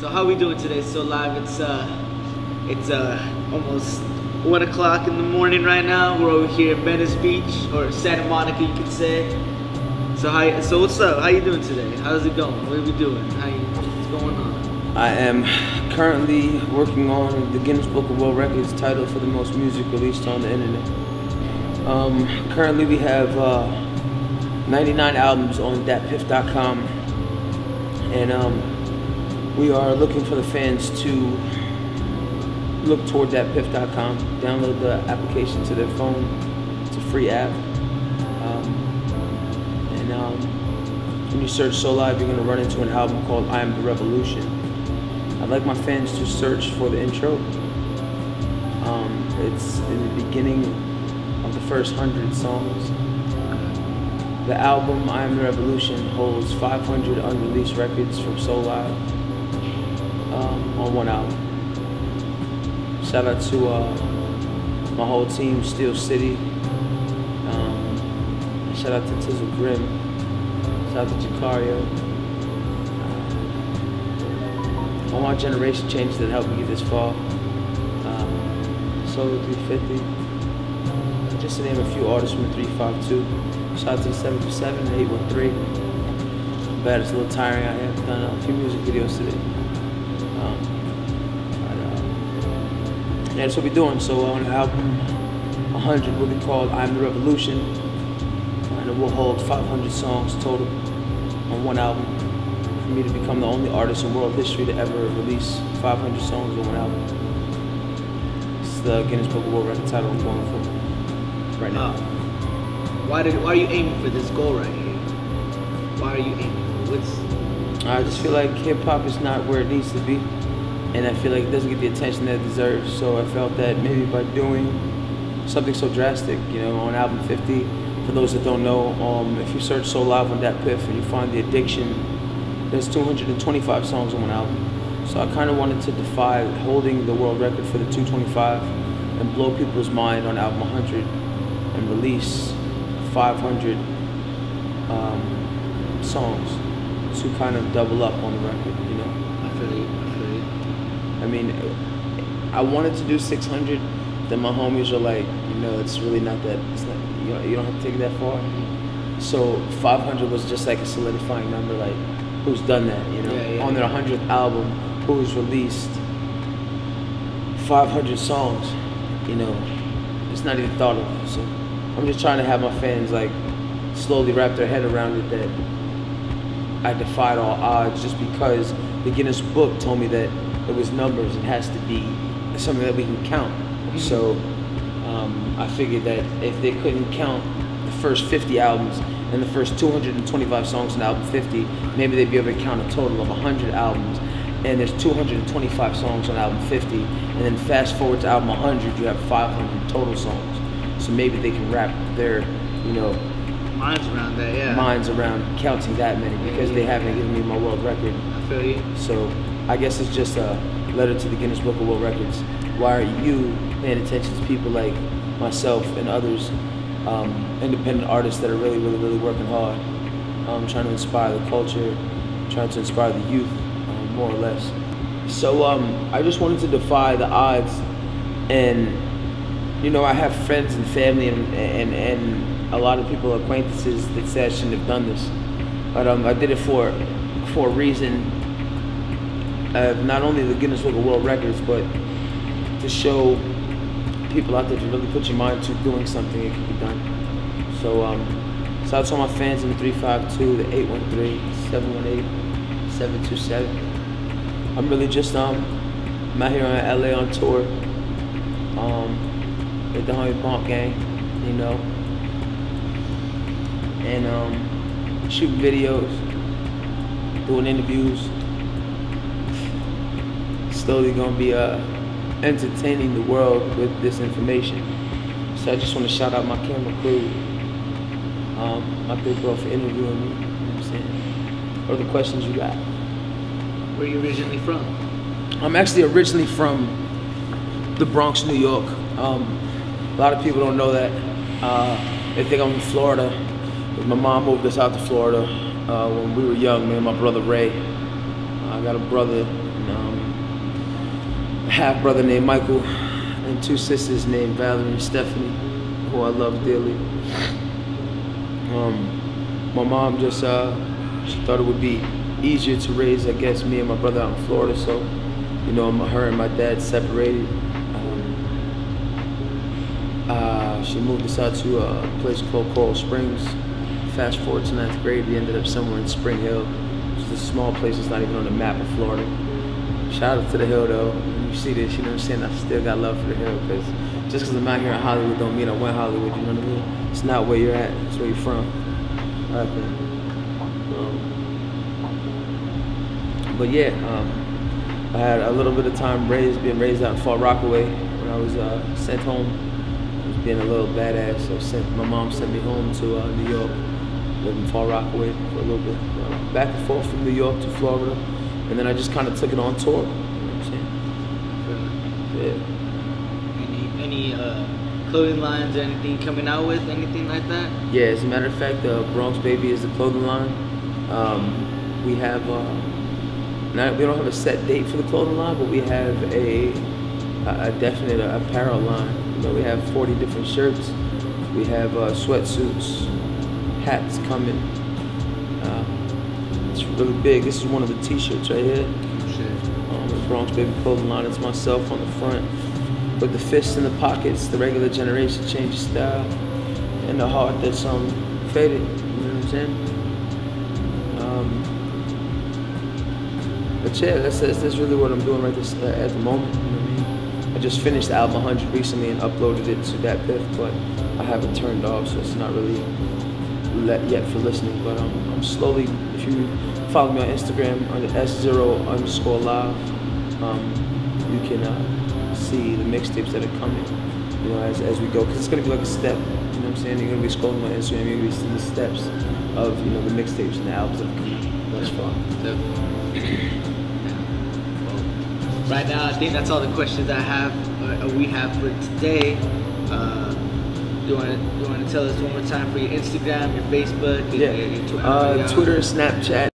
So how we doing today? So live. It's almost 1 o'clock in the morning right now. We're over here at Venice Beach, or Santa Monica, you could say. So what's up? How you doing today? How's it going? What are we doing? What's going on? I am currently working on the Guinness Book of World Records title for the most music released on the internet. Currently we have 99 albums on thatpiff.com, and we are looking for the fans to look toward thatpiff.com, download the application to their phone. It's a free app. When you search So Live, you're going to run into an album called I Am the Revolution. I'd like my fans to search for the intro. It's in the beginning of the first 100 songs. The album I Am the Revolution holds 500 unreleased records from So Live on one album. Shout out to my whole team, Steel City. Shout out to Tizzle Grimm. Shout out to Jacario. All my generation changes that helped me get this far. Solo 350. Just to name a few artists from the 352. Shout out to the 727 and 813. Bad, it's a little tiring. I have done a few music videos today. Yeah, that's what we're doing. So on album 100 will be called I Am the Revolution, and it will hold 500 songs total on one album. For me to become the only artist in world history to ever release 500 songs on one album. This is the Guinness Book of World Record title I'm going for right now. Why are you aiming for this goal right here? Why are you aiming for what's? I just feel like hip hop is not where it needs to be, and I feel like it doesn't get the attention that it deserves. So I felt that maybe by doing something so drastic, you know, on album 50, for those that don't know, if you search So Live on DatPiff and you find The Addiction, there's 225 songs on one album. So I kind of wanted to defy holding the world record for the 225 and blow people's mind on album 100 and release 500 songs to kind of double up on the record, you know. I feel you. I mean, I wanted to do 600, then my homies were like, you know, it's really not that, it's not, you don't have to take it that far. So 500 was just like a solidifying number, like, who's done that, you know? Yeah. On their 100th album, who's released 500 songs, you know, it's not even thought of. So I'm just trying to have my fans, like, slowly wrap their head around it that I defied all odds just because the Guinness Book told me that it was numbers. It has to be something that we can count. So I figured that if they couldn't count the first 50 albums and the first 225 songs on album 50, maybe they'd be able to count a total of 100 albums. And there's 225 songs on album 50. And then fast forward to album 100, you have 500 total songs. So maybe they can wrap their, you know, minds around that, yeah. Minds around counting that many because they haven't given me my world record. I feel you. So I guess it's just a letter to the Guinness Book of World Records. Why are you paying attention to people like myself and others, independent artists that are really working hard, trying to inspire the culture, trying to inspire the youth, more or less. So I just wanted to defy the odds, and you know, I have friends and family and a lot of people, acquaintances that say I shouldn't have done this, but I did it for a reason. Not only the Guinness Book of World Records, but to show people out there to really put your mind to doing something, it can be done. So, shout out to all my fans in the 352, the 813, 718, 727. I'm really just, I'm out here in LA on tour, with the homie Bump Gang, you know, and shooting videos, doing interviews. Slowly gonna be entertaining the world with this information. So I just want to shout out my camera crew, my big bro for interviewing me. You know what I'm saying? What are the questions you got? Where are you originally from? I'm actually originally from the Bronx, New York. A lot of people don't know that. They think I'm in Florida. My mom moved us out to Florida when we were young, me and my brother Ray. I got a brother, and half brother named Michael, and 2 sisters named Valerie and Stephanie, who I love dearly. My mom just she thought it would be easier to raise, I guess, me and my brother out in Florida. So, you know, her and my dad separated. She moved us out to a place called Coral Springs. Fast forward to 9th grade, we ended up somewhere in Spring Hill, which is a small place that's not even on the map of Florida. Shout out to the Hill though. When you see this, you know what I'm saying? I still got love for the Hill, because just because I'm out here in Hollywood don't mean I went Hollywood, you know what I mean? It's not where you're at, it's where you're from. But yeah, I had a little bit of time being raised out in Far Rockaway when I was sent home. I was being a little badass, so my mom sent me home to New York, lived in Far Rockaway for a little bit, back and forth from New York to Florida, and then I just kind of took it on tour. You know what I'm saying? Yeah. Any clothing lines or anything coming out with, anything like that? Yeah, as a matter of fact, Bronx Baby is the clothing line. We have we don't have a set date for the clothing line, but we have a definite apparel line. You know, we have 40 different shirts. We have sweatsuits, hats coming. It's really big. This is one of the T-shirts right here. The Bronx Baby clothing line. It's myself on the front, with the fists in the pockets, the regular generation change of style, and the heart that's faded. You know what I'm saying? But yeah, that's really what I'm doing right this at the moment. You know what I mean? I just finished album 100 recently and uploaded it to that piff, but I haven't turned off, so it's not really yet for listening. But I'm slowly. If you follow me on Instagram under S0_live, you can see the mixtapes that are coming. You know, as we go, because it's gonna be like a step. You know what I'm saying? You're gonna be scrolling my Instagram, you're gonna be seeing the steps of the mixtapes and the albums that are coming thus far. Right now, I think that's all the questions I have, we have for today. Do you want to tell us one more time for your Instagram, your Facebook, your Twitter, Twitter, Snapchat?